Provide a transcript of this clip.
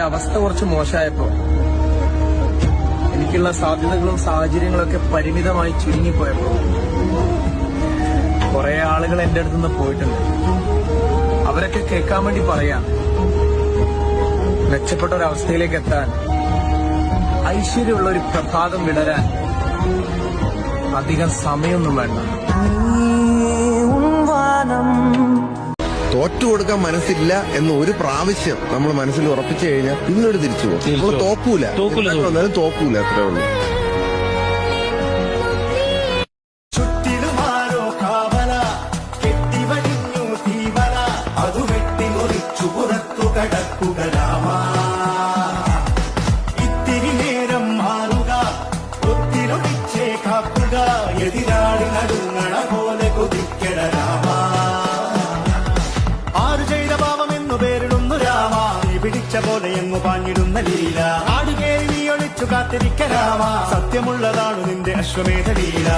അവസ്ഥ കുറച്ച് മോശമായപ്പോ എനിക്കുള്ള സാധ്യതകളും സാഹചര്യങ്ങളൊക്കെ പരിമിതമായി ചുരുങ്ങിപ്പോയപ്പോ കുറെ ആളുകൾ എന്റെ അടുത്തുനിന്ന് പോയിട്ടുണ്ട്. അവരൊക്കെ കേൾക്കാൻ വേണ്ടി പറയാ, മെച്ചപ്പെട്ട ഒരവസ്ഥയിലേക്ക് എത്താൻ, ഐശ്വര്യമുള്ള ഒരു പ്രഭാതം വിടരാൻ അധികം സമയമൊന്നും വേണ്ട. തോറ്റു കൊടുക്കാൻ മനസ്സില്ല എന്ന് ഒരു പ്രാവശ്യം നമ്മൾ മനസ്സിൽ ഉറപ്പിച്ചു കഴിഞ്ഞാൽ പിന്നീട് തിരിച്ചു പോകും. നമ്മൾ തോക്കൂല, വന്നാലും തോക്കൂല, അത്രേ ഉള്ളൂ. ഇത്തിരി നേരം മാറുക, ഒത്തിരൊഴിച്ചേ കാക്കുക, എതിരാളി നടുങ്ങണ പോലെ കൊതിക്കണ രാമ. ആരു ചെയ്ത പാപമെന്നു പേരിടുന്നു രാമ, നീ പിടിച്ച പോലെ എങ്ങു പാഞ്ഞിടുന്ന ലീല. ആടുകേറി നീ ഒളിച്ചു കാത്തിരിക്ക രാമ, സത്യമുള്ളതാണു നിന്റെ അശ്വമേധ ലീല.